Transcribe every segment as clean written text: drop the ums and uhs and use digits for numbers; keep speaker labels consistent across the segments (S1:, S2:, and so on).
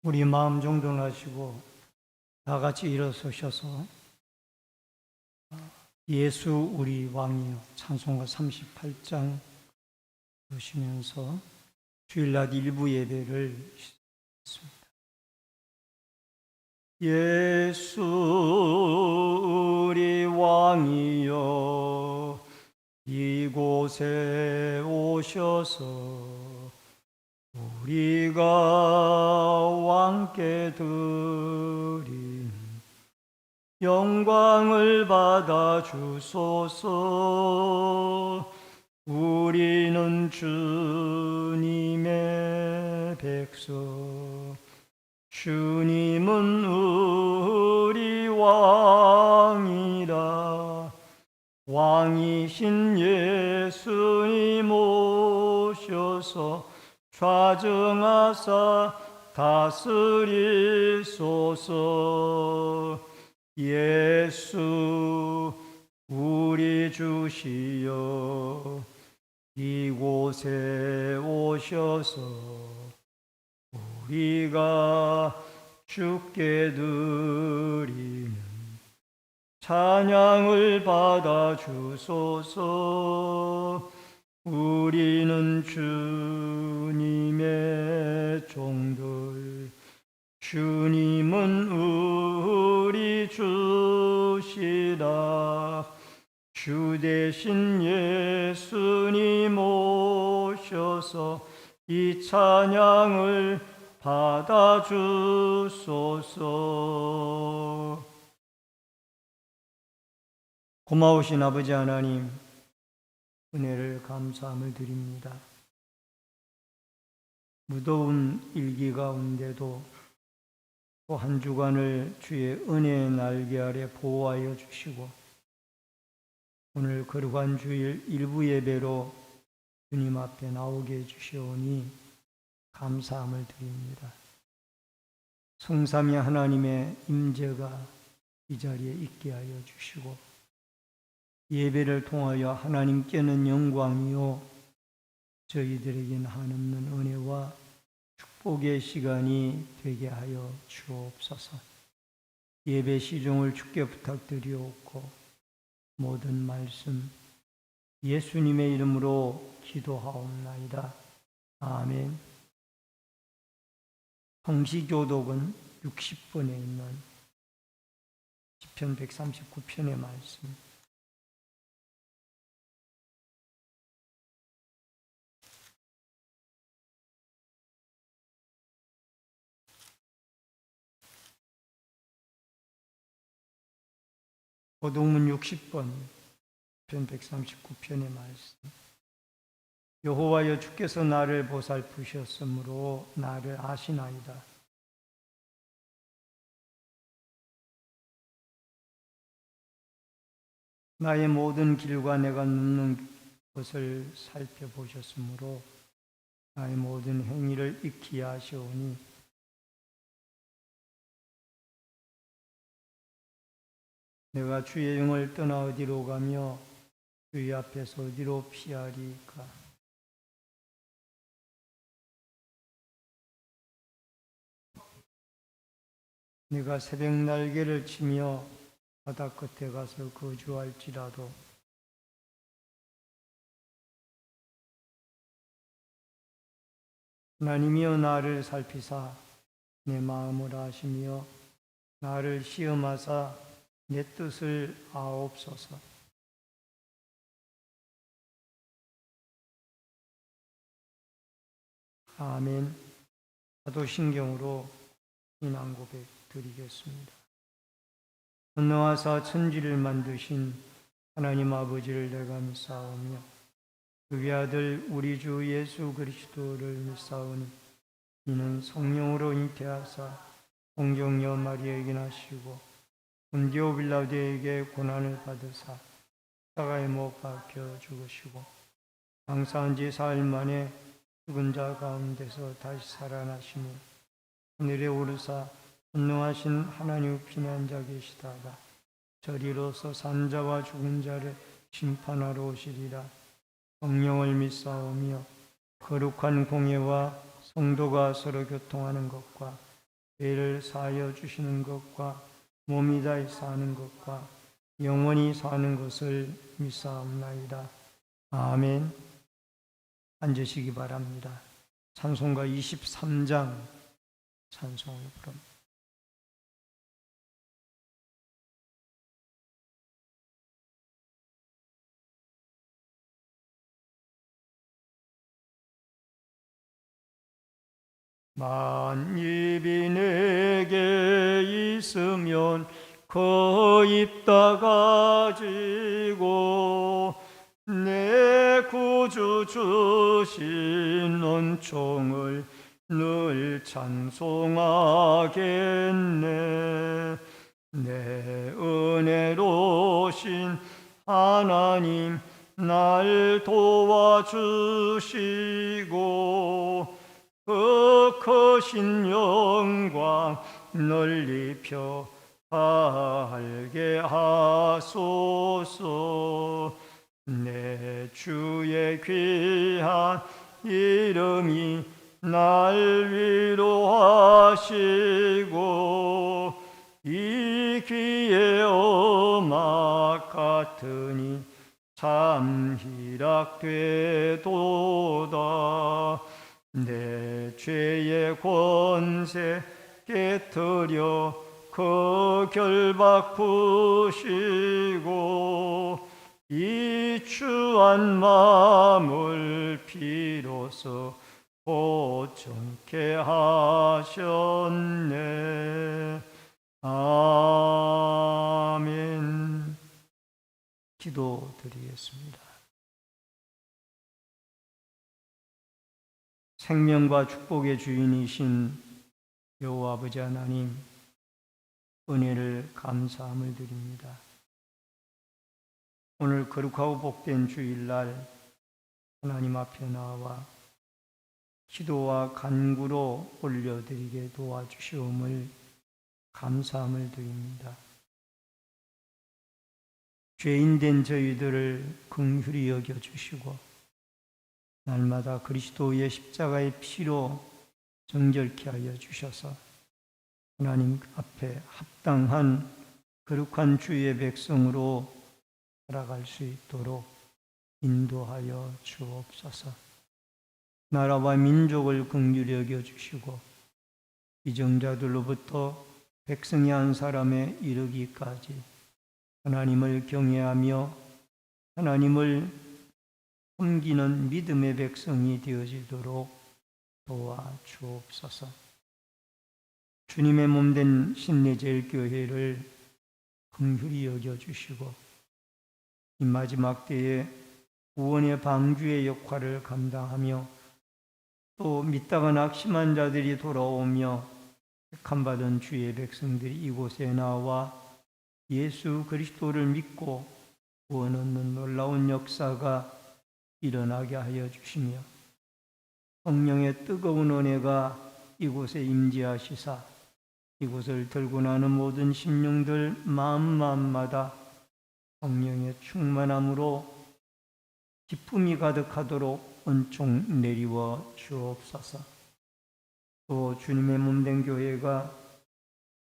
S1: 우리 마음 정돈하시고 다 같이 일어서셔서 예수 우리 왕이여 찬송가 38장 보시면서 주일낮 일부 예배를 시작했습니다. 예수 우리 왕이여 이곳에 오셔서 우리가 왕께 드린 영광을 받아 주소서. 우리는 주님의 백성, 주님은 우리 왕이라. 왕이신 예수님 오셔서 좌정하사 다스리소서. 예수 우리 주시여 이곳에 오셔서 우리가 주께 드리는 찬양을 받아 주소서. 우리는 주님의 종들, 주님은 우리 주시라. 주 대신 예수님 오셔서 이 찬양을 받아 주소서. 고마우신 아버지 하나님, 은혜를 감사함을 드립니다. 무더운 일기 가운데도 또 한 주간을 주의 은혜의 날개 아래 보호하여 주시고 오늘 거룩한 주일 일부 예배로 주님 앞에 나오게 해주시오니 감사함을 드립니다. 성삼위 하나님의 임재가 이 자리에 있게 하여 주시고 예배를 통하여 하나님께는 영광이요 저희들에게는 한없는 은혜와 축복의 시간이 되게 하여 주옵소서. 예배 시종을 주께 부탁드리옵고 모든 말씀 예수님의 이름으로 기도하옵나이다. 아멘. 성시교독은 60번에 있는 시편 139편의 말씀. 고동문 60번, 편 139편의 말씀. 여호와여 주께서 나를 보살피셨으므로 나를 아시나이다. 나의 모든 길과 내가 눕는 것을 살펴보셨으므로 나의 모든 행위를 익히 아시오니 내가 주의 영을 떠나 어디로 가며 주의 앞에서 어디로 피하리까? 내가 새벽 날개를 치며 바다 끝에 가서 거주할지라도 하나님이여 나를 살피사 내 마음을 아시며 나를 시험하사 내 뜻을 아옵소서. 아멘. 사도신경으로 신앙 고백 드리겠습니다. 전능하사 천지를 만드신 하나님 아버지를 내가 믿사오며 그의 아들 우리 주 예수 그리스도를 믿사오니 이는 성령으로 잉태하사 동정녀 마리아에게 나시고 본디오 빌라도에게 고난을 받으사 십자가에 못 박혀 죽으시고 장사한 지 사흘 만에 죽은 자 가운데서 다시 살아나시니 하늘에 오르사 전능하신 하나님 피난자 계시다가 저리로서 산자와 죽은 자를 심판하러 오시리라. 성령을 믿사오며 거룩한 공예와 성도가 서로 교통하는 것과 죄를 사하여 주시는 것과 몸이 다해 사는 것과 영원히 사는 것을 믿사옵나이다. 아멘. 앉으시기 바랍니다. 찬송가 23장 찬송을 부릅니다. 만입이 내게 있으면 그 입 다 가지고 내 구주 주신 은총을 늘 찬송하겠네. 내 은혜로신 하나님 날 도와주시고 그 크신 영광 널리 펴알게 하소서. 내 주의 귀한 이름이 날 위로하시고 이 귀의 음악 같으니 참 희락되도다. 내 죄의 권세 깨뜨려 그 결박 푸시고 이 추한 마음을 비로소 고정케 하셨네. 아멘. 기도드리겠습니다. 생명과 축복의 주인이신 여호와 아버지 하나님, 은혜를 감사함을 드립니다. 오늘 거룩하고 복된 주일날 하나님 앞에 나와 기도와 간구로 올려드리게 도와주시옵을 감사함을 드립니다. 죄인된 저희들을 긍휼히 여겨주시고 날마다 그리스도의 십자가의 피로 정결케 하여 주셔서 하나님 앞에 합당한 거룩한 주의 백성으로 살아갈 수 있도록 인도하여 주옵소서. 나라와 민족을 긍휼히 여겨주시고 이정자들로부터 백성이 한 사람에 이르기까지 하나님을 경외하며 하나님을 섬기는 믿음의 백성이 되어지도록 도와주옵소서. 주님의 몸된 신내제일교회를 긍휼히 여겨주시고 이 마지막 때에 구원의 방주의 역할을 감당하며 또 믿다가 낙심한 자들이 돌아오며 택함받은 주의 백성들이 이곳에 나와 예수 그리스도를 믿고 구원 얻는 놀라운 역사가 일어나게 하여 주시며 성령의 뜨거운 은혜가 이곳에 임재하시사 이곳을 들고 나는 모든 심령들 마음마다 성령의 충만함으로 기쁨이 가득하도록 은총 내리워 주옵소서. 또 주님의 몸된 교회가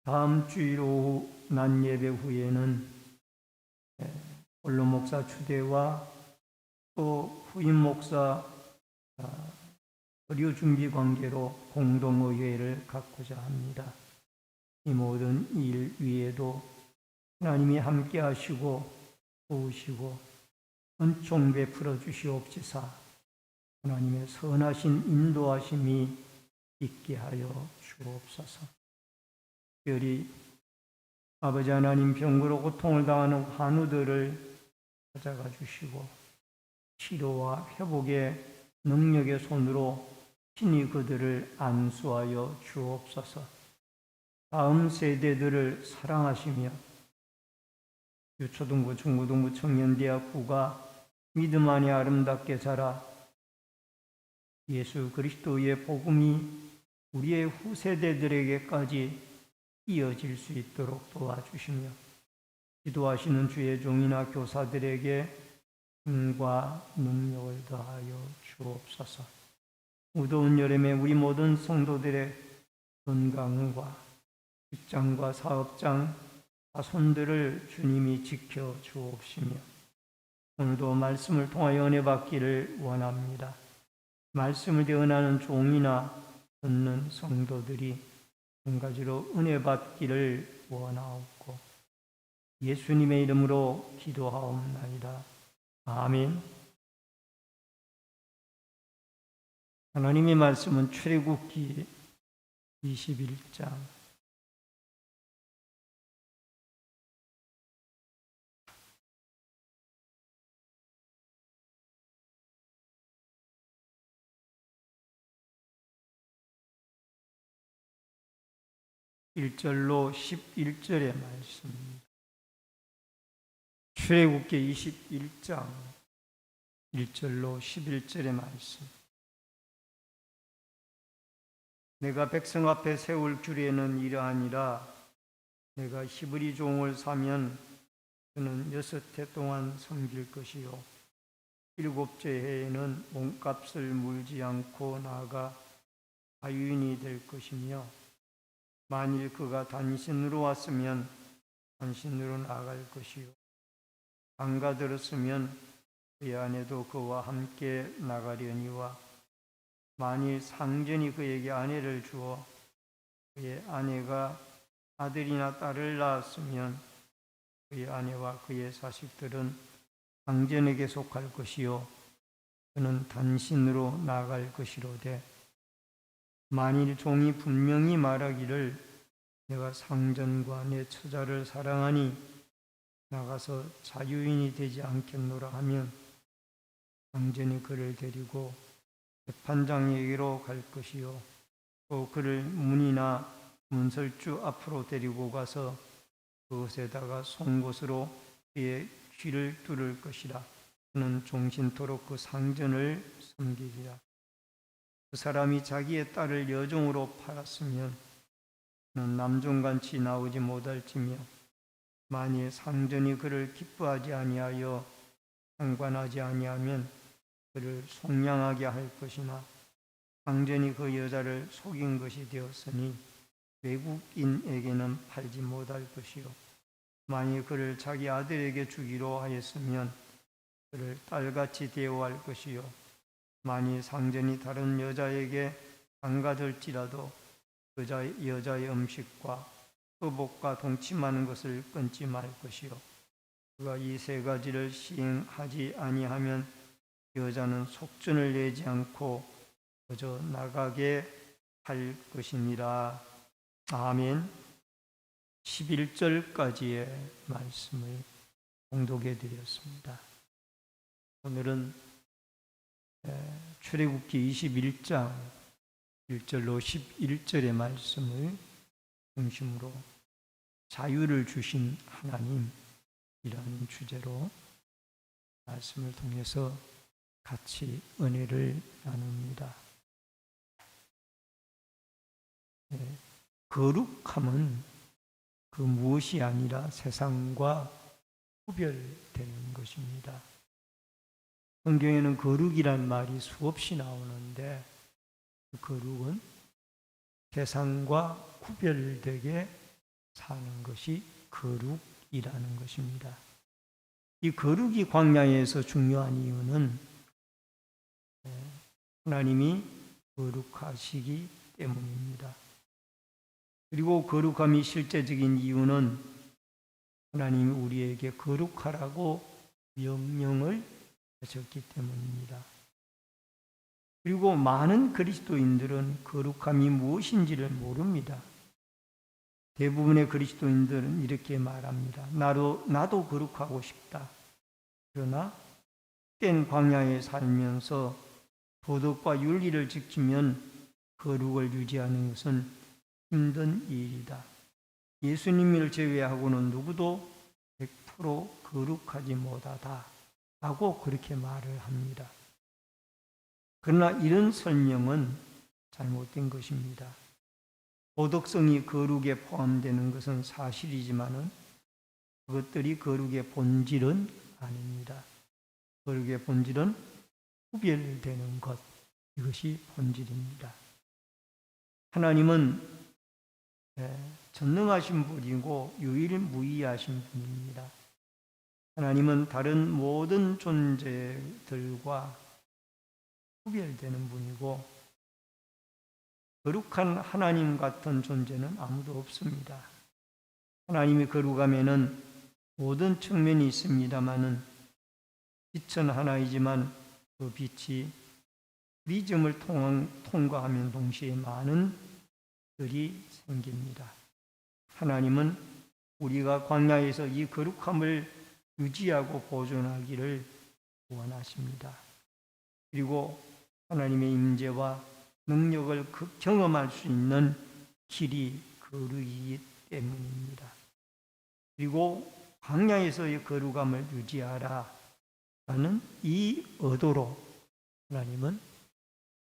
S1: 다음 주일 오후 낮 예배 후에는 원로 목사 추대와 또 후임 목사 의료 준비 관계로 공동의회를 갖고자 합니다. 이 모든 일 위에도 하나님이 함께 하시고 도우시고 은총 베풀어 주시옵시사 하나님의 선하신 인도하심이 있게 하여 주옵소서. 특별히 아버지 하나님 병으로 고통을 당하는 환우들을 찾아가 주시고 치료와 회복의 능력의 손으로 친히 그들을 안수하여 주옵소서. 다음 세대들을 사랑하시며 유초등부, 중고등부, 청년대학부가 믿음 안에 아름답게 자라 예수 그리스도의 복음이 우리의 후세대들에게까지 이어질 수 있도록 도와주시며 기도하시는 주의 종이나 교사들에게 힘과 능력을 더하여 주옵소서. 무더운 여름에 우리 모든 성도들의 건강과 직장과 사업장, 자손들을 주님이 지켜 주옵시며 오늘도 말씀을 통하여 은혜 받기를 원합니다. 말씀을 대언하는 종이나 듣는 성도들이 한 가지로 은혜 받기를 원하옵고 예수님의 이름으로 기도하옵나이다. 아멘. 하나님의 말씀은 출애굽기 21장 1절로 11절의 말씀입니다. 출애굽기 21장 1절로 11절의 말씀. 내가 백성 앞에 세울 규례는 이러하니라. 내가 히브리 종을 사면 그는 6해 동안 섬길 것이요 7째 해에는 몸값을 물지 않고 나아가 자유인이 될 것이며 만일 그가 단신으로 왔으면 단신으로 나갈 것이요 장가들었으면 그의 아내도 그와 함께 나가려니와 만일 상전이 그에게 아내를 주어 그의 아내가 아들이나 딸을 낳았으면 그의 아내와 그의 자식들은 상전에게 속할 것이요 그는 단신으로 나갈 것이로되 만일 종이 분명히 말하기를 내가 상전과 내 처자를 사랑하니 나가서 자유인이 되지 않겠노라 하면 상전이 그를 데리고 재판장에게로 갈 것이요 또 그를 문이나 문설주 앞으로 데리고 가서 그것에다가 송곳으로 그의 귀를 뚫을 것이라. 그는 종신토록 그 상전을 섬기리라. 그 사람이 자기의 딸을 여종으로 팔았으면 그는 남종같이 나오지 못할지며 만일 상전이 그를 기뻐하지 아니하여 상관하지 아니하면 그를 속량하게 할 것이나 상전이 그 여자를 속인 것이 되었으니 외국인에게는 팔지 못할 것이요 만일 그를 자기 아들에게 주기로 하였으면 그를 딸같이 대우할 것이요 만일 상전이 다른 여자에게 장가들지라도 그 여자의 음식과 의복과 동침하는 것을 끊지 말 것이요 그가 이 세 가지를 시행하지 아니하면 여자는 속전을 내지 않고 그저 나가게 할 것이니라. 아멘. 11절까지의 말씀을 봉독해 드렸습니다. 오늘은 출애굽기 21장 1절로 11절의 말씀을 중심으로 자유를 주신 하나님이라는 주제로 말씀을 통해서 같이 은혜를 나눕니다. 거룩함은 그 무엇이 아니라 세상과 구별되는 것입니다. 성경에는 거룩이란 말이 수없이 나오는데 그 거룩은 세상과 구별되게 사는 것이 거룩이라는 것입니다. 이 거룩이 광야에서 중요한 이유는 하나님이 거룩하시기 때문입니다. 그리고 거룩함이 실제적인 이유는 하나님이 우리에게 거룩하라고 명령을 하셨기 때문입니다. 그리고 많은 그리스도인들은 거룩함이 무엇인지를 모릅니다. 대부분의 그리스도인들은 이렇게 말합니다. 나도 거룩하고 싶다. 그러나 땐 광야에 살면서 도덕과 윤리를 지키면 거룩을 유지하는 것은 힘든 일이다. 예수님을 제외하고는 누구도 100% 거룩하지 못하다. 라고 그렇게 말을 합니다. 그러나 이런 설명은 잘못된 것입니다. 도덕성이 거룩에 포함되는 것은 사실이지만은 그것들이 거룩의 본질은 아닙니다. 거룩의 본질은 구별되는 것, 이것이 본질입니다. 하나님은 전능하신 분이고 유일무이하신 분입니다. 하나님은 다른 모든 존재들과 구별되는 분이고 거룩한 하나님 같은 존재는 아무도 없습니다. 하나님이 거룩하면은 모든 측면이 있습니다마는 빛은 하나이지만 그 빛이 리즘을 통과하면 동시에 많은 들이 생깁니다. 하나님은 우리가 광야에서 이 거룩함을 유지하고 보존하기를 원하십니다. 그리고 하나님의 임재와 능력을 경험할 수 있는 길이 거룩이기 때문입니다. 그리고 광야에서의 거룩함을 유지하라 라는 이 의도로 하나님은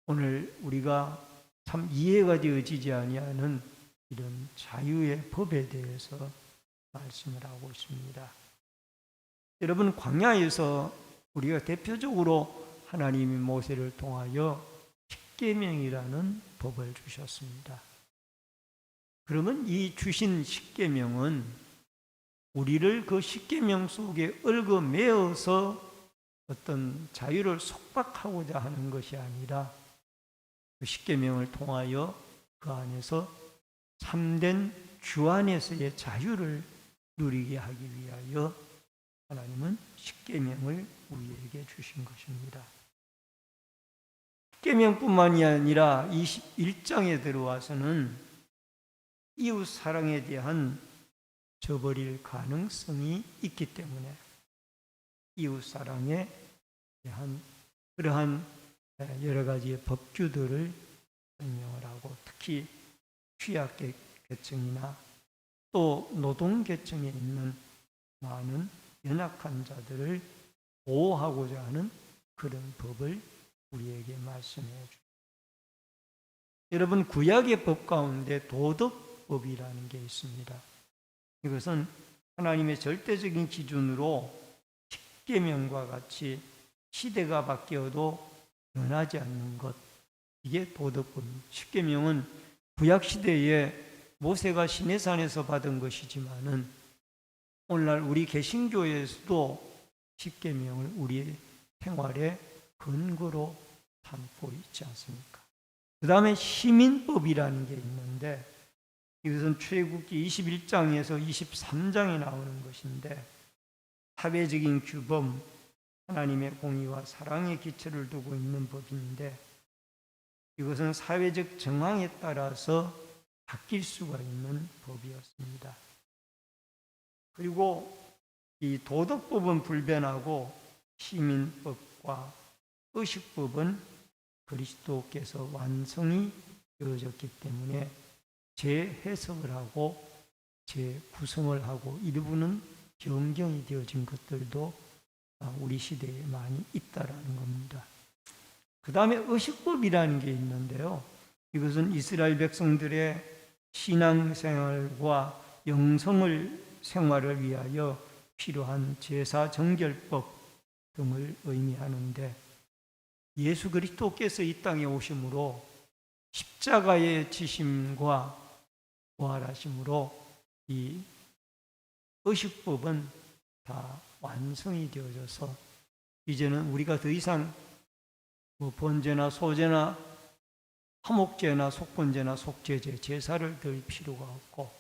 S1: 오늘 우리가 참 이해가 되어지지 아니하는 이런 자유의 법에 대해서 말씀을 하고 있습니다. 여러분, 광야에서 우리가 대표적으로 하나님이 모세를 통하여 십계명이라는 법을 주셨습니다. 그러면 이 주신 십계명은 우리를 그 십계명 속에 얽어매어서 어떤 자유를 속박하고자 하는 것이 아니라 그 십계명을 통하여 그 안에서 참된 주 안에서의 자유를 누리게 하기 위하여 하나님은 십계명을 우리에게 주신 것입니다. 십계명뿐만이 아니라 21장에 들어와서는 이웃 사랑에 대한 저버릴 가능성이 있기 때문에 이웃 사랑에 대한 그러한 여러 가지의 법규들을 설명을 하고 특히 취약계층이나 또 노동계층에 있는 많은 연약한 자들을 보호하고자 하는 그런 법을 우리에게 말씀해 주십니다. 여러분, 구약의 법 가운데 도덕법이라는 게 있습니다. 이것은 하나님의 절대적인 기준으로 십계명과 같이 시대가 바뀌어도 변하지 않는 것, 이게 도덕법입니다. 십계명은 구약 시대에 모세가 시내산에서 받은 것이지만은 오늘날 우리 개신교에서도 십계명을 우리의 생활의 근거로 삼고 있지 않습니까? 그 다음에 시민법이라는 게 있는데 이것은 출애굽기 21장에서 23장에 나오는 것인데 사회적인 규범, 하나님의 공의와 사랑의 기초를 두고 있는 법인데 이것은 사회적 정황에 따라서 바뀔 수가 있는 법이었습니다. 그리고 이 도덕법은 불변하고 시민법과 의식법은 그리스도께서 완성이 되어졌기 때문에 재해석을 하고 재구성을 하고 일부는 변경이 되어진 것들도 우리 시대에 많이 있다라는 겁니다. 그 다음에 의식법이라는 게 있는데요. 이것은 이스라엘 백성들의 신앙생활과 영성을 생활을 위하여 필요한 제사 정결법 등을 의미하는데 예수 그리스도께서 이 땅에 오심으로 십자가의 지심과 부활하심으로 이 의식법은 다 완성이 되어져서 이제는 우리가 더 이상 번제나 소제나 화목제나 속번제나 속죄제 제사를 드릴 필요가 없고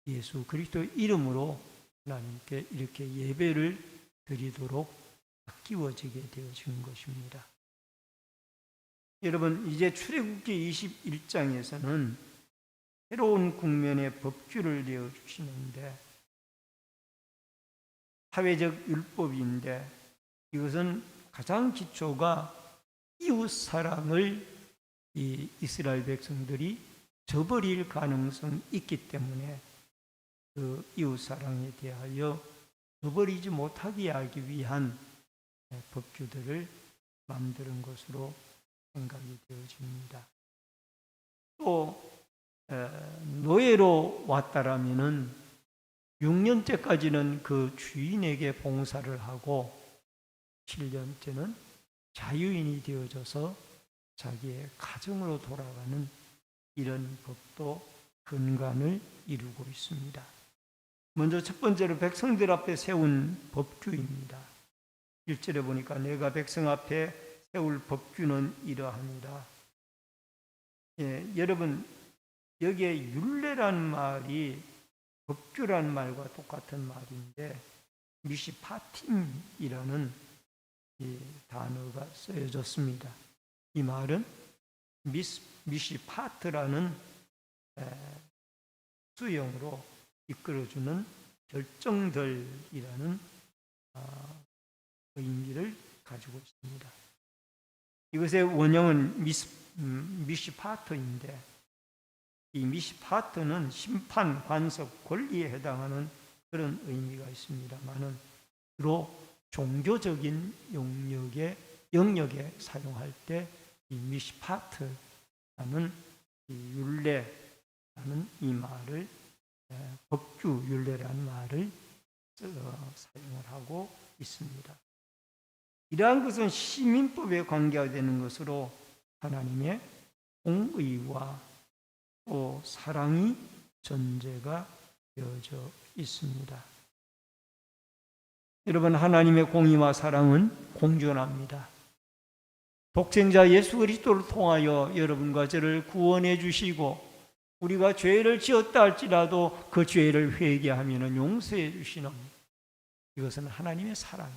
S1: 예수 그리스도의 이름으로 하나님께 이렇게 예배를 드리도록 바뀌어지게 되어진 것입니다. 여러분, 이제 출애굽기 21장에서는 새로운 국면의 법규를 내어주시는데 사회적 율법인데 이것은 가장 기초가 이웃 사랑을 이 이스라엘 백성들이 저버릴 가능성이 있기 때문에 그 이웃 사랑에 대하여 저버리지 못하게 하기 위한 법규들을 만드는 것으로 생각이 되어집니다. 또 노예로 왔다라면은 6년째까지는 그 주인에게 봉사를 하고 7년째는 자유인이 되어져서 자기의 가정으로 돌아가는 이런 법도 근간을 이루고 있습니다. 먼저 첫 번째로 백성들 앞에 세운 법규입니다. 1절에 보니까 내가 백성 앞에 세울 법규는 이러합니다. 여러분, 여기에 율례란 말이 법규란 말과 똑같은 말인데 미시파팀이라는 이 단어가 쓰여졌습니다. 이 말은 미시파트라는 수형으로 이끌어주는 결정들이라는 의미를 가지고 있습니다. 이것의 원형은 미시파트인데 이 미시파트는 심판, 관석, 권리에 해당하는 그런 의미가 있습니다만은 주로 종교적인 영역에 사용할 때 이 미시파트라는 이 율례라는 이 말을 법규 율례라는 말을 사용을 하고 있습니다. 이러한 것은 시민법에 관계가 되는 것으로 하나님의 공의와 또 사랑이 전제가 되어져 있습니다. 여러분, 하나님의 공의와 사랑은 공존합니다. 독생자 예수 그리스도를 통하여 여러분과 저를 구원해 주시고 우리가 죄를 지었다 할지라도 그 죄를 회개하면 용서해 주시는 이것은 하나님의 사랑.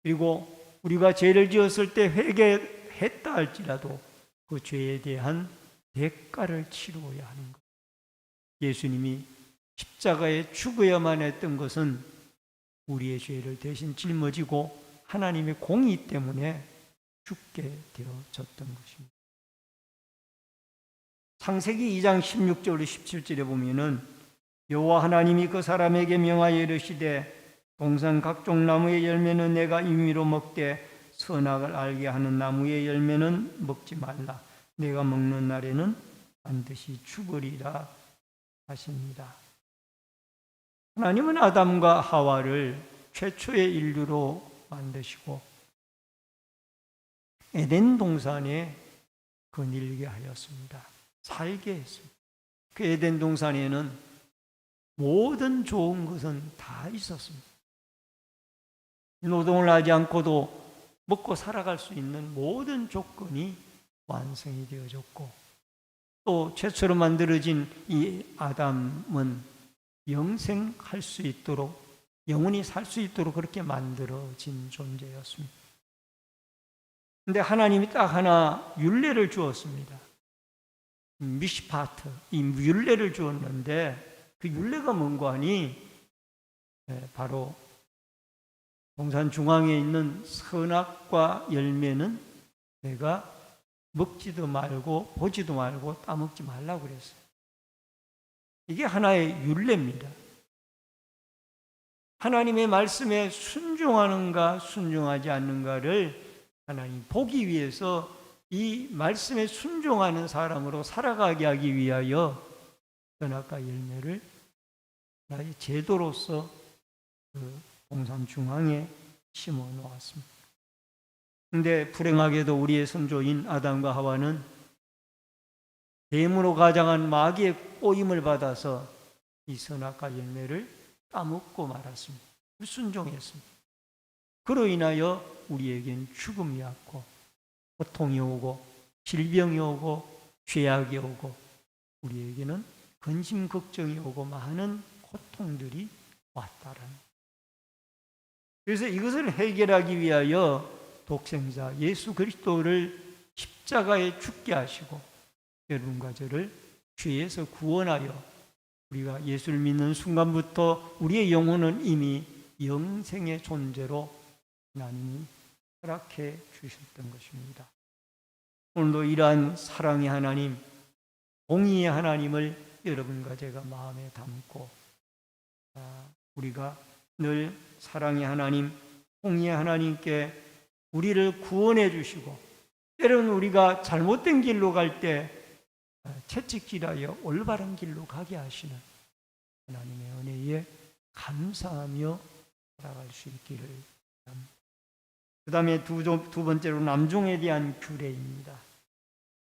S1: 그리고 우리가 죄를 지었을 때 회개했다 할지라도 그 죄에 대한 대가를 치루어야 하는 것. 예수님이 십자가에 죽어야만 했던 것은 우리의 죄를 대신 짊어지고 하나님의 공의 때문에 죽게 되어졌던 것입니다. 창세기 2장 16절 17절에 보면은 여호와 하나님이 그 사람에게 명하여 이르시되 동산 각종 나무의 열매는 내가 임의로 먹되 선악을 알게 하는 나무의 열매는 먹지 말라. 내가 먹는 날에는 반드시 죽으리라 하십니다. 하나님은 아담과 하와를 최초의 인류로 만드시고 에덴 동산에 거닐게 하였습니다. 살게 했습니다. 그 에덴 동산에는 모든 좋은 것은 다 있었습니다. 노동을 하지 않고도 먹고 살아갈 수 있는 모든 조건이 완성이 되어졌고 또 최초로 만들어진 이 아담은 영생할 수 있도록 영원히 살 수 있도록 그렇게 만들어진 존재였습니다. 그런데 하나님이 딱 하나 율례를 주었습니다. 미시파트, 이 율례를 주었는데 그 율례가 뭔가 하니 바로 동산 중앙에 있는 선악과 열매는 내가 먹지도 말고 보지도 말고 따먹지 말라고 그랬어요. 이게 하나의 율례입니다. 하나님의 말씀에 순종하는가 순종하지 않는가를 하나님 보기 위해서 이 말씀에 순종하는 사람으로 살아가게 하기 위하여 선악과 열매를 나의 제도로서 그 동산 중앙에 심어 놓았습니다. 그런데 불행하게도 우리의 선조인 아담과 하와는 뱀으로 가장한 마귀의 꼬임을 받아서 이 선악과 열매를 따먹고 말았습니다. 순종했습니다. 그로 인하여 우리에겐 죽음이 왔고 고통이 오고 질병이 오고 죄악이 오고 우리에게는 근심 걱정이 오고 많은 고통들이 왔다라는. 그래서 이것을 해결하기 위하여 독생자 예수 그리스도를 십자가에 죽게 하시고 여러분과 저를 죄에서 구원하여 우리가 예수를 믿는 순간부터 우리의 영혼은 이미 영생의 존재로 하나님이 허락해 주셨던 것입니다. 오늘도 이러한 사랑의 하나님, 공의의 하나님을 여러분과 제가 마음에 담고 우리가 늘 사랑의 하나님, 공의의 하나님께 우리를 구원해 주시고 때로는 우리가 잘못된 길로 갈 때 채찍질하여 올바른 길로 가게 하시는 하나님의 은혜에 감사하며 살아갈 수 있기를 바랍니다. 그 다음에 두 번째로 남종에 대한 규례입니다.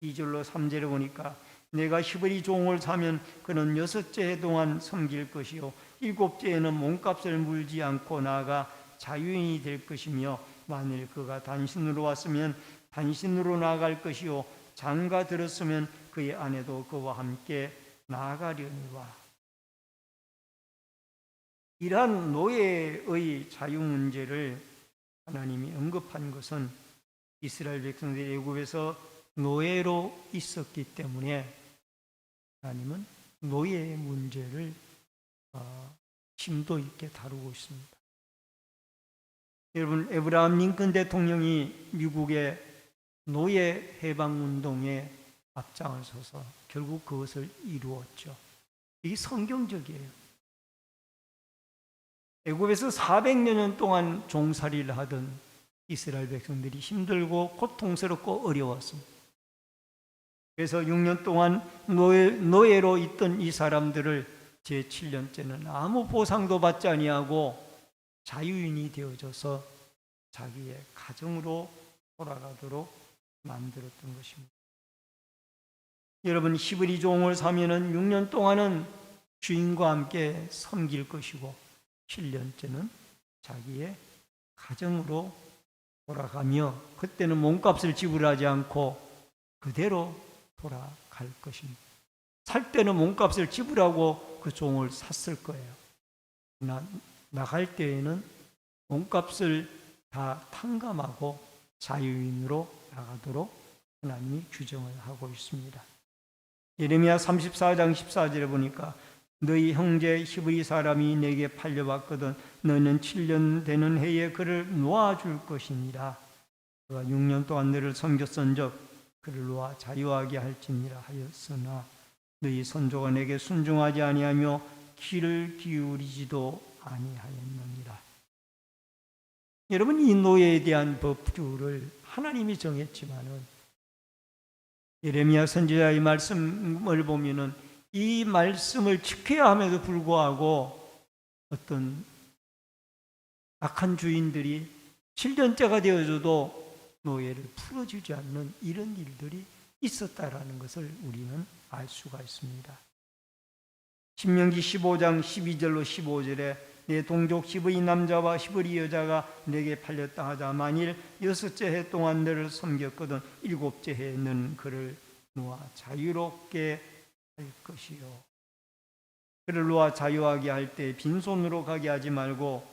S1: 2절로 3절에 보니까 내가 히브리 종을 사면 그는 6째 해 동안 섬길 것이요 7째 해는 몸값을 물지 않고 나아가 자유인이 될 것이며 만일 그가 단신으로 왔으면 단신으로 나아갈 것이요 장가 들었으면 그의 아내도 그와 함께 나아가려니와. 이러한 노예의 자유 문제를 하나님이 언급한 것은 이스라엘 백성들이 애굽에서 노예로 있었기 때문에 하나님은 노예의 문제를 심도 있게 다루고 있습니다. 여러분, 에브라함 링컨 대통령이 미국의 노예 해방 운동에 앞장을 서서 결국 그것을 이루었죠. 이게 성경적이에요. 애굽에서 400여 년 동안 종살이를 하던 이스라엘 백성들이 힘들고 고통스럽고 어려웠습니다. 그래서 6년 동안 노예로 있던 이 사람들을 제7년째는 아무 보상도 받지 아니하고 자유인이 되어져서 자기의 가정으로 돌아가도록 만들었던 것입니다. 여러분, 히브리 종을 사면은 6년 동안은 주인과 함께 섬길 것이고 7년째는 자기의 가정으로 돌아가며 그때는 몸값을 지불하지 않고 그대로 돌아갈 것입니다. 살 때는 몸값을 지불하고 그 종을 샀을 거예요. 나갈 때에는 몸값을 다 탕감하고 자유인으로 나가도록 하나님이 규정을 하고 있습니다. 예레미야 34장 14절에 보니까 너희 형제 히브리 사람이 내게 팔려왔거든 너는 7년 되는 해에 그를 놓아줄 것이니라. 그가 6년 동안 너를 섬겼은즉 그를 놓아 자유하게 할지니라 하였으나 너희 선조가 내게 순종하지 아니하며 귀를 기울이지도 아니하였느니라. 여러분, 이 노예에 대한 법규를 하나님이 정했지만은 예레미야 선지자의 말씀을 보면은 이 말씀을 지켜야 함에도 불구하고 어떤 악한 주인들이 7년째가 되어져도 노예를 풀어주지 않는 이런 일들이 있었다라는 것을 우리는 알 수가 있습니다. 신명기 15장 12절로 15절에 내 동족 히브리 남자와 히브리 여자가 내게 팔렸다 하자 만일 6째 해 동안 너를 섬겼거든 7째 해는 그를 놓아 자유롭게 할 것이요. 그를 놓아 자유하게 할 때 빈손으로 가게 하지 말고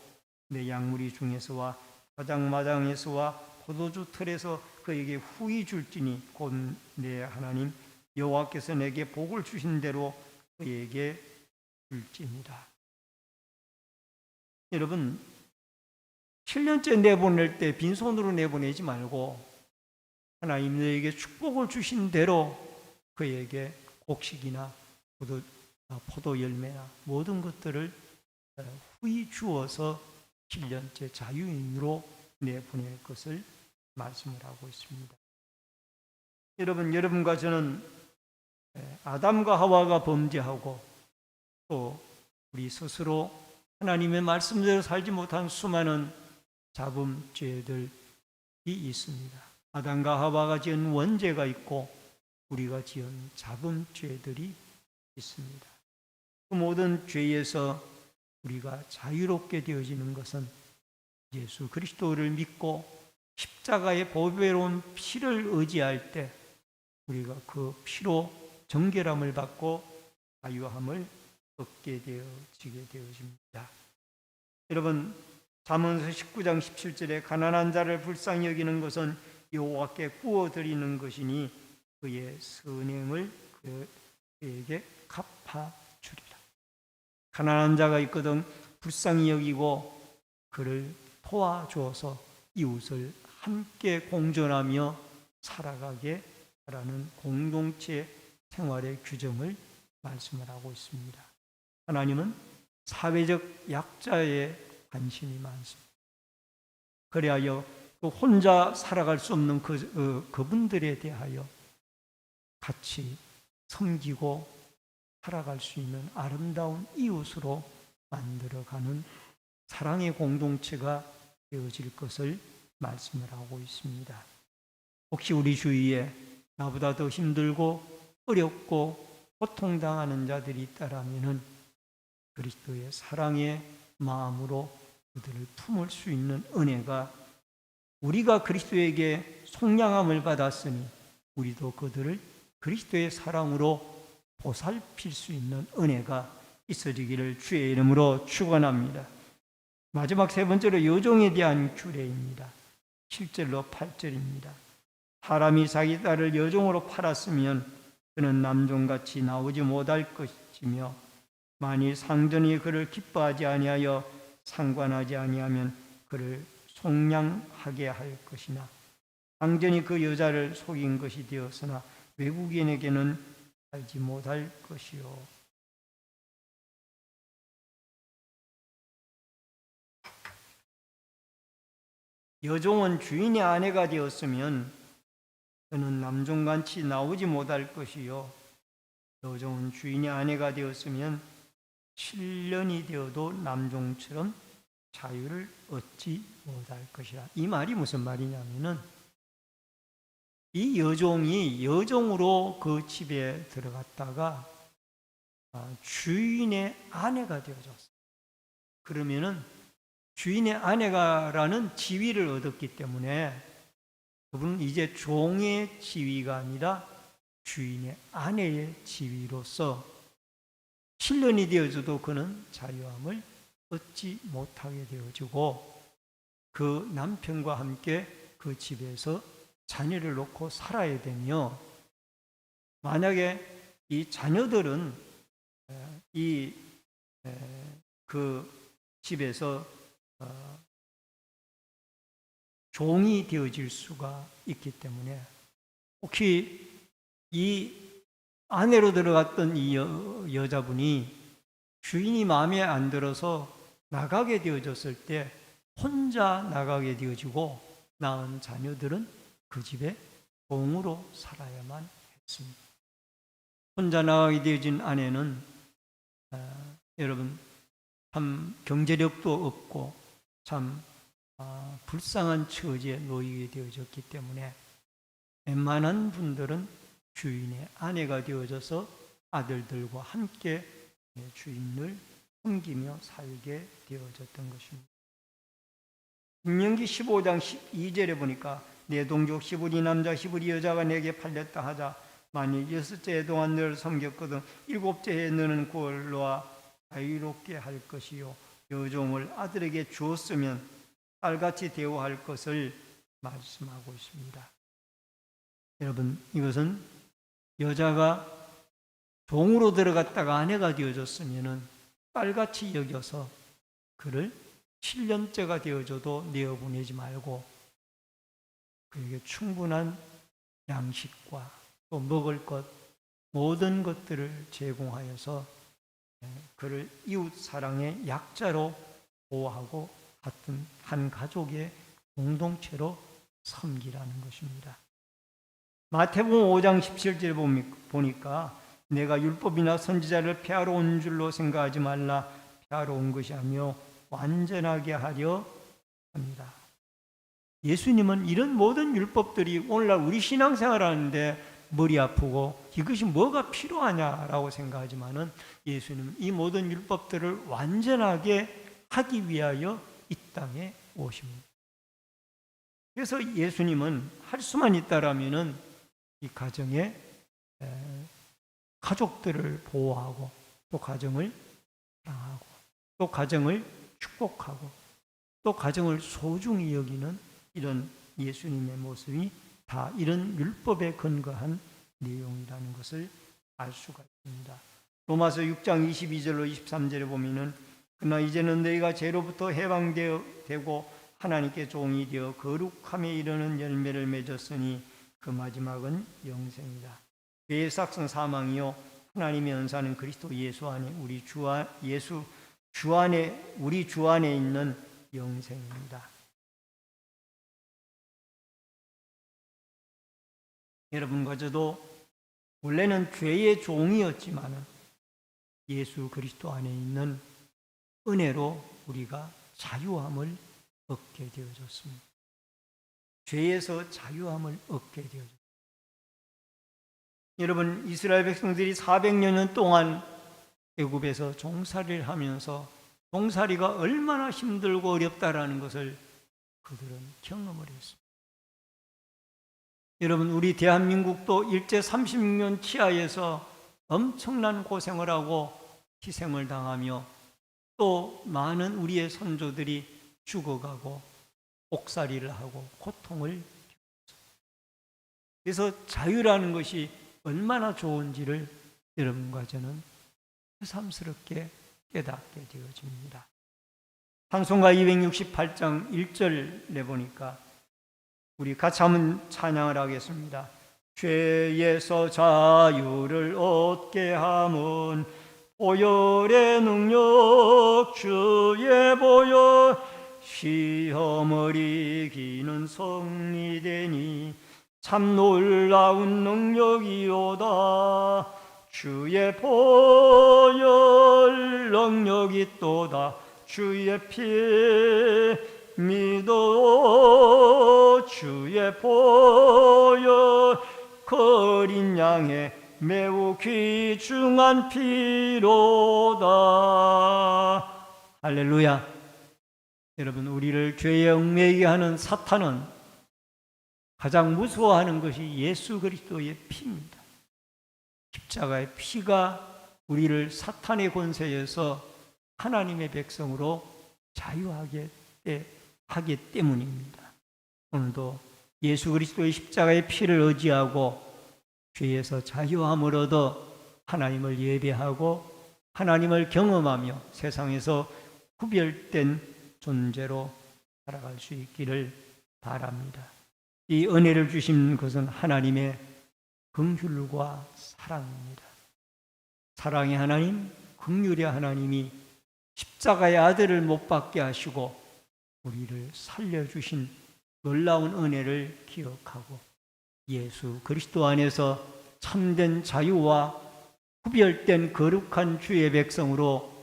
S1: 내 양무리 중에서와 화장마장에서와 포도주 틀에서 그에게 후히 줄지니 곧 내 하나님 여호와께서 내게 복을 주신 대로 그에게 줄지니라. 여러분, 7년째 내보낼 때 빈손으로 내보내지 말고 하나님 너에게 축복을 주신 대로 그에게 곡식이나 포도 열매나 모든 것들을 후히 주어서 7년째 자유인으로 내보낼 것을 말씀을 하고 있습니다. 여러분과 저는 아담과 하와가 범죄하고 또 우리 스스로 하나님의 말씀대로 살지 못한 수많은 잡음죄들이 있습니다. 아담과 하와가 지은 원죄가 있고 우리가 지은 잡음죄들이 있습니다. 그 모든 죄에서 우리가 자유롭게 되어지는 것은 예수 그리스도를 믿고 십자가의 보배로운 피를 의지할 때 우리가 그 피로 정결함을 받고 자유함을 얻게 되어지게 되어집니다. 여러분, 잠언서 19장 17절에 가난한 자를 불쌍히 여기는 것은 여호와께 구워드리는 것이니 그의 선행을 그에게 갚아주리라. 가난한 자가 있거든 불쌍히 여기고 그를 도와주어서 이웃을 함께 공존하며 살아가게 하라는 공동체 생활의 규정을 말씀을 하고 있습니다. 하나님은 사회적 약자에 관심이 많습니다. 그리하여 혼자 살아갈 수 없는 그분들에 대하여 같이 섬기고 살아갈 수 있는 아름다운 이웃으로 만들어가는 사랑의 공동체가 되어질 것을 말씀을 하고 있습니다. 혹시 우리 주위에 나보다 더 힘들고 어렵고 고통당하는 자들이 있다라면은 그리스도의 사랑의 마음으로 그들을 품을 수 있는 은혜가, 우리가 그리스도에게 속량함을 받았으니 우리도 그들을 그리스도의 사랑으로 보살필 수 있는 은혜가 있어지기를 주의 이름으로 축원합니다. 마지막 세 번째로 여종에 대한 규례입니다. 7절로 8절입니다. 사람이 자기 딸을 여종으로 팔았으면 그는 남종같이 나오지 못할 것이며 만일 상전이 그를 기뻐하지 아니하여 상관하지 아니하면 그를 속량하게 할 것이나 상전이 그 여자를 속인 것이 되었으나 외국인에게는 알지 못할 것이요. 여종은 주인의 아내가 되었으면 그는 남종같이 나오지 못할 것이요. 여종은 주인의 아내가 되었으면 7년이 되어도 남종처럼 자유를 얻지 못할 것이라. 이 말이 무슨 말이냐면은 이 여종이 여종으로 그 집에 들어갔다가 주인의 아내가 되어졌어요. 그러면은 주인의 아내가라는 지위를 얻었기 때문에 그분은 이제 종의 지위가 아니라 주인의 아내의 지위로서 7년이 되어져도 그는 자유함을 얻지 못하게 되어지고 그 남편과 함께 그 집에서 자녀를 놓고 살아야 되며, 만약에 이 자녀들은 그 집에서 종이 되어질 수가 있기 때문에, 혹시 이 아내로 들어갔던 이 여자분이 주인이 마음에 안 들어서 나가게 되어졌을 때 혼자 나가게 되어지고 낳은 자녀들은 그 집에 종으로 살아야만 했습니다. 혼자 나가게 되어진 아내는 여러분 참 경제력도 없고 참 불쌍한 처지에 놓이게 되어졌기 때문에 웬만한 분들은 주인의 아내가 되어져서 아들들과 함께 주인을 섬기며 살게 되어졌던 것입니다. 신명기 15장 12절에 보니까 내 동족 시부리 남자 시부리 여자가 내게 팔렸다 하자 만일 6째 해 동안 너를 섬겼거든 7째 해 너는 그를 놓아 자유롭게 할 것이요 여종을 아들에게 주었으면 딸같이 대우할 것을 말씀하고 있습니다. 여러분, 이것은 여자가 종으로 들어갔다가 아내가 되어졌으면 딸같이 여겨서 그를 7년째가 되어져도 내어보내지 말고 그에게 충분한 양식과 또 먹을 것 모든 것들을 제공하여서 그를 이웃 사랑의 약자로 보호하고 같은 한 가족의 공동체로 섬기라는 것입니다. 마태복음 5장 17절 보니까 내가 율법이나 선지자를 폐하러 온 줄로 생각하지 말라. 폐하러 온 것이 아니요 완전하게 하려 합니다. 예수님은 이런 모든 율법들이 오늘날 우리 신앙생활 하는데 머리 아프고 이것이 뭐가 필요하냐라고 생각하지만은 예수님은 이 모든 율법들을 완전하게 하기 위하여 이 땅에 오십니다. 그래서 예수님은 할 수만 있다라면은 이 가정에 가족들을 보호하고 또 가정을 사랑하고 또 가정을 축복하고 또 가정을 소중히 여기는 이런 예수님의 모습이 다 이런 율법에 근거한 내용이라는 것을 알 수가 있습니다. 로마서 6장 22절로 23절에 보면은 그러나 이제는 너희가 죄로부터 해방되고 하나님께 종이 되어 거룩함에 이르는 열매를 맺었으니 그 마지막은 영생이다. 죄의 삭은 사망이요 하나님의 은사는 그리스도 예수 안에 우리 주 안에 있는 영생입니다. 여러분과 저도 원래는 죄의 종이었지만 예수 그리스도 안에 있는 은혜로 우리가 자유함을 얻게 되어졌습니다. 죄에서 자유함을 얻게 되어졌습니다. 여러분, 이스라엘 백성들이 400년 동안 애굽에서 종살이를 하면서 종살이가 얼마나 힘들고 어렵다라는 것을 그들은 경험을 했습니다. 여러분, 우리 대한민국도 일제 36년 치하에서 엄청난 고생을 하고 희생을 당하며 또 많은 우리의 선조들이 죽어가고 옥살이를 하고 고통을 겪었습니다. 그래서 자유라는 것이 얼마나 좋은지를 여러분과 저는 새삼스럽게 깨닫게 되어집니다. 찬송가 268장 1절 내보니까 우리 같이 한번 찬양을 하겠습니다. 죄에서 자유를 얻게 함은 보혈의 능력 주의 보혈 시험을 이기는 성리되니 참 놀라운 능력이오다. 주의 보혈 능력이 있도다. 주의 피 믿어 주의 보혈 어린 양의 매우 귀중한 피로다. 할렐루야. 여러분, 우리를 죄에 얽매이게 하는 사탄은 가장 무서워하는 것이 예수 그리스도의 피입니다. 십자가의 피가 우리를 사탄의 권세에서 하나님의 백성으로 자유하게 하기 때문입니다. 오늘도 예수 그리스도의 십자가의 피를 의지하고 죄에서 자유함을 얻어 하나님을 예배하고 하나님을 경험하며 세상에서 구별된 존재로 살아갈 수 있기를 바랍니다. 이 은혜를 주신 것은 하나님의 긍휼과 사랑입니다. 사랑의 하나님, 긍휼의 하나님이 십자가의 아들을 못 박게 하시고 우리를 살려주신 놀라운 은혜를 기억하고 예수 그리스도 안에서 참된 자유와 구별된 거룩한 주의 백성으로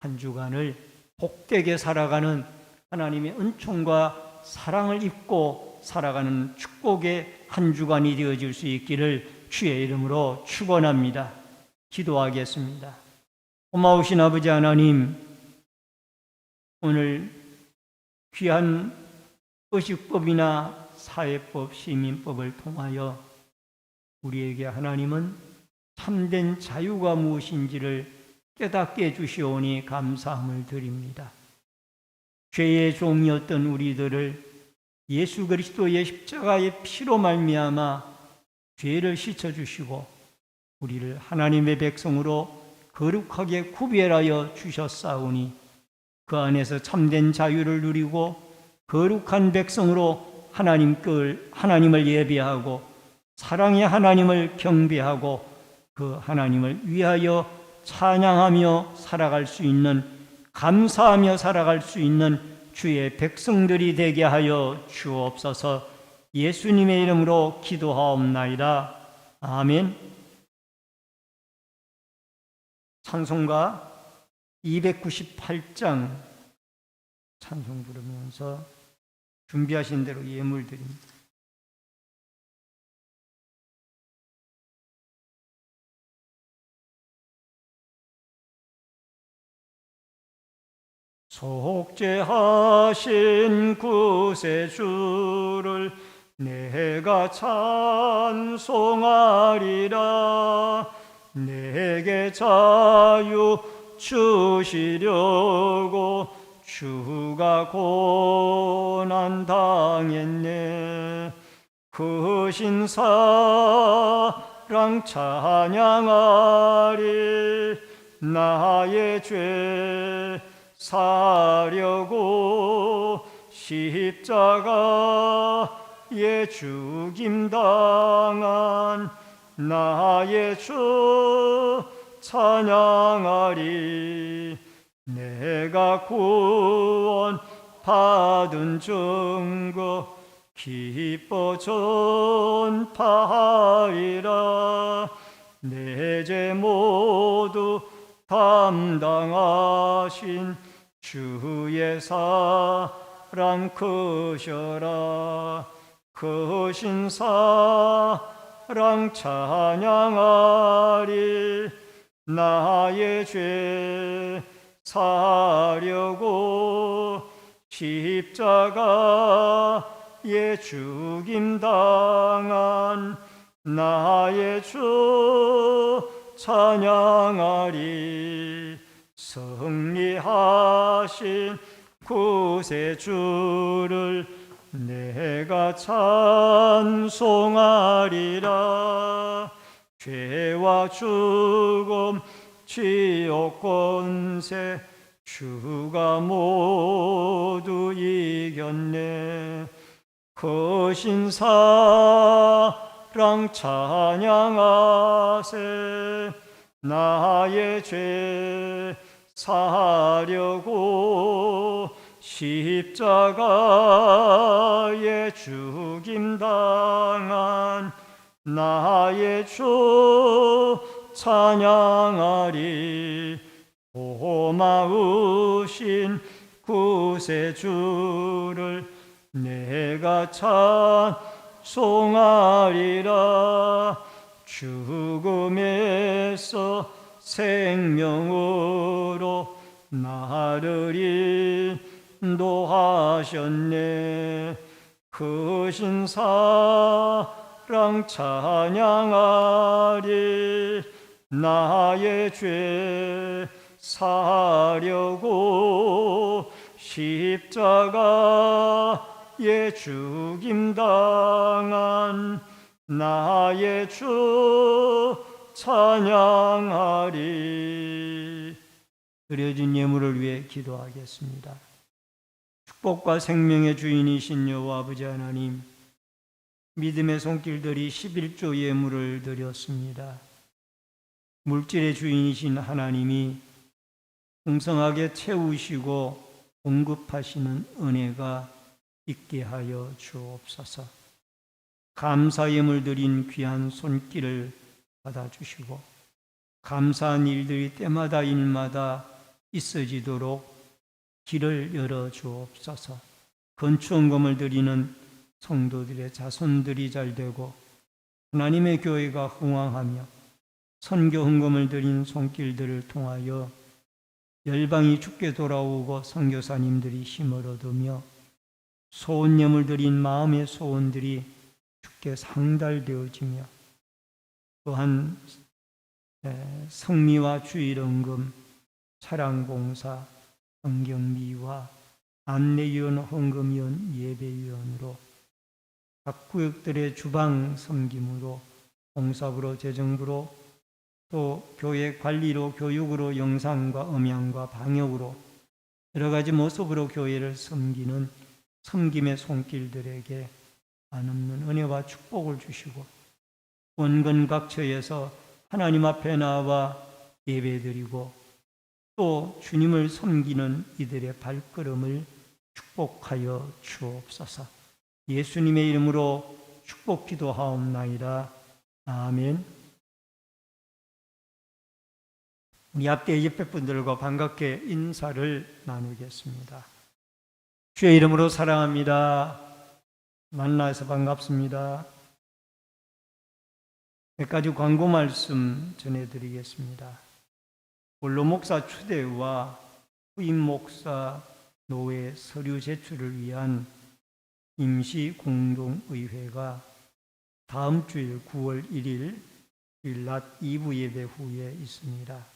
S1: 한 주간을 복되게 살아가는 하나님의 은총과 사랑을 입고 살아가는 축복의 한 주간이 되어질 수 있기를 주의 이름으로 축원합니다. 기도하겠습니다. 고마우신 아버지 하나님, 오늘 귀한 의식법이나 사회법, 시민법을 통하여 우리에게 하나님은 참된 자유가 무엇인지를 깨닫게 해주시오니 감사함을 드립니다. 죄의 종이었던 우리들을 예수 그리스도의 십자가의 피로 말미암아 죄를 씻어주시고 우리를 하나님의 백성으로 거룩하게 구별하여 주셨사오니 그 안에서 참된 자유를 누리고 거룩한 백성으로 하나님을 예배하고 사랑의 하나님을 경배하고 그 하나님을 위하여 찬양하며 살아갈 수 있는, 감사하며 살아갈 수 있는 주의 백성들이 되게 하여 주옵소서. 예수님의 이름으로 기도하옵나이다. 아멘. 찬송가 298장 찬송 부르면서 준비하신 대로 예물 드립니다. 속죄하신 구세주를 내가 찬송하리라. 내게 자유 주시려고 주가 고난 당했네. 그 신사랑 찬양하리. 나의 죄 사려고 십자가에 죽임당한 나의 주 찬양하리. 내가 구원 받은 증거 기뻐 전파하리라. 내 죄 모두 담당하신 주의 사랑 크셔라. 크신 사랑 사랑 찬양하리. 나의 죄 사려고 십자가에 죽임당한 나의 주 찬양하리. 승리하신 구세주를 내가 찬송하리라. 죄와 죽음 지옥 권세 주가 모두 이겼네. 크신 사랑 찬양하세. 나의 죄 사려고 십자가에 죽임당한 나의 주 찬양하리. 고마우신 구세주를 내가 찬송하리라. 죽음에서 생명으로 나를 인도하셨네. 크신 사랑 찬양하리. 나의 죄 사려고 십자가에 죽임당한 나의 주 찬양하리. 드려진 예물을 위해 기도하겠습니다. 축복과 생명의 주인이신 여호와 아버지 하나님, 믿음의 손길들이 11조 예물을 드렸습니다. 물질의 주인이신 하나님이 풍성하게 채우시고 공급하시는 은혜가 있게 하여 주옵소서. 감사 예물 드린 귀한 손길을 받아주시고 감사한 일들이 때마다 일마다 있어지도록 길을 열어 주옵소서. 건축원금을 드리는 성도들의 자손들이 잘 되고 하나님의 교회가 흥왕하며 선교 헌금을 드린 손길들을 통하여 열방이 주께 돌아오고 선교사님들이 힘을 얻으며 소원 예물 드린 마음의 소원들이 주께 상달되어지며 또한 성미와 주일헌금, 사랑봉사, 성경미와 안내위원, 헌금위원, 예배위원으로 각 구역들의 주방 섬김으로 봉사부로, 재정부로, 또 교회 관리로, 교육으로, 영상과 음향과 방역으로 여러 가지 모습으로 교회를 섬기는 섬김의 손길들에게 한없는 은혜와 축복을 주시고 원근각처에서 하나님 앞에 나와 예배드리고 또 주님을 섬기는 이들의 발걸음을 축복하여 주옵소서. 예수님의 이름으로 축복 기도하옵나이다. 아멘. 우리 앞에 옆에 분들과 반갑게 인사를 나누겠습니다. 주의 이름으로 사랑합니다. 만나서 반갑습니다. 몇 가지 광고 말씀 전해드리겠습니다. 원로 목사 추대와 후임 목사 노회 서류 제출을 위한 임시 공동의회가 다음 주일 9월 1일 주일 낮 2부 예배 후에 있습니다.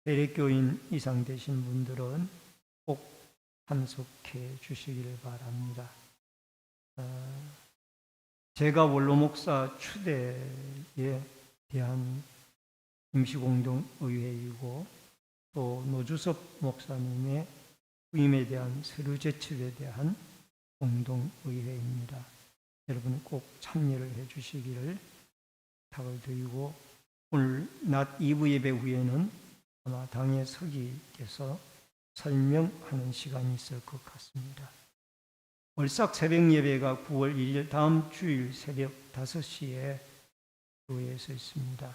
S1: 대례교인 이상 되신 분들은 꼭 참석해 주시기를 바랍니다. 제가 원로 목사 추대에 대한 임시공동의회이고 또 노주섭 목사님의 후임에 대한 서류 제출에 대한 공동의회입니다. 여러분 꼭 참여를 해 주시기를 부탁을 드리고 오늘 낮 2부 예배 후에는 아마 당의 서기께서 설명하는 시간이 있을 것 같습니다. 월삭 새벽 예배가 9월 1일 다음 주일 새벽 5시에 교회에서 있습니다.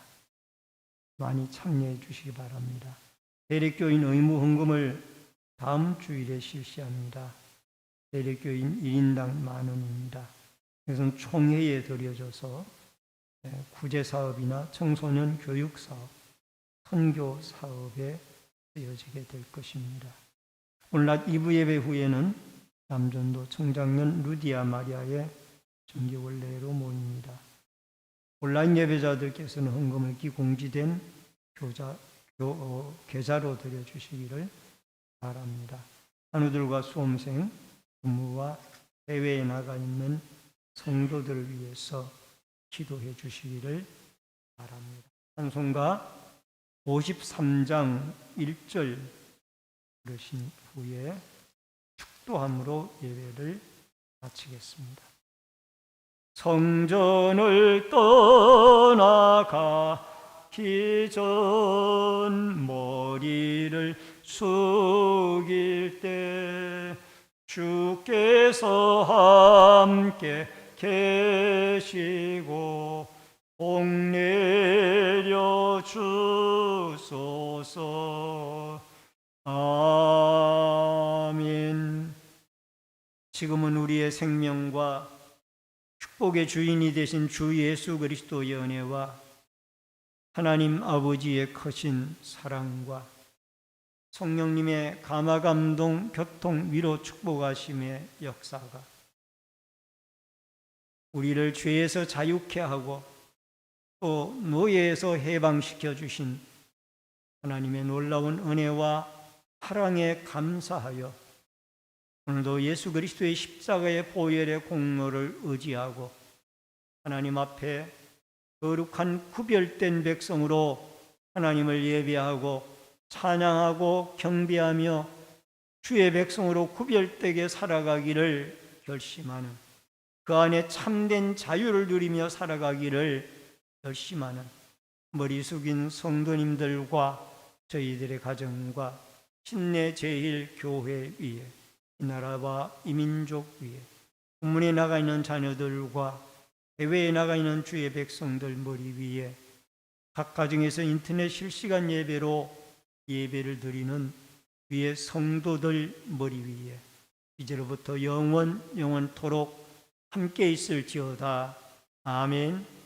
S1: 많이 참여해 주시기 바랍니다. 대례교인 의무 헌금을 다음 주일에 실시합니다. 대례교인 1인당 10,000원입니다. 그것은 총회에 드려져서 구제 사업이나 청소년 교육 사업, 선교 사업에 쓰여지게 될 것입니다. 오늘 낮 2부 예배 후에는 남전도 청장년 루디아 마리아의 정기원례로 모입니다. 온라인 예배자들께서는 헌금을 기공지된 계좌로 드려주시기를 바랍니다. 한우들과 수험생, 부모와 해외에 나가 있는 성도들을 위해서 기도해 주시기를 바랍니다. 찬송가 53장 1절 부르신 후에 축도함으로 예배를 마치겠습니다. 성전을 떠나가기 전 머리를 숙일 때 주께서 함께 계시고 복 내려 주소서. 아멘. 지금은 우리의 생명과 축복의 주인이 되신 주 예수 그리스도의 은혜와 하나님 아버지의 크신 사랑과 성령님의 감화 감동 교통 위로 축복하심의 역사가 우리를 죄에서 자유케 하고 또 노예에서 해방시켜 주신 하나님의 놀라운 은혜와 사랑에 감사하여 오늘도 예수 그리스도의 십자가의 보혈의 공로를 의지하고 하나님 앞에 거룩한 구별된 백성으로 하나님을 예배하고 찬양하고 경배하며 주의 백성으로 구별되게 살아가기를 결심하는, 그 안에 참된 자유를 누리며 살아가기를 결심하는 머리 숙인 성도님들과 저희들의 가정과 신내 제일교회 위에, 이 나라와 이 민족 위에, 국문에 나가 있는 자녀들과 해외에 나가 있는 주의 백성들 머리 위에, 각 가정에서 인터넷 실시간 예배로 예배를 드리는 위에 성도들 머리 위에 이제로부터 영원토록 함께 있을지어다. 아멘.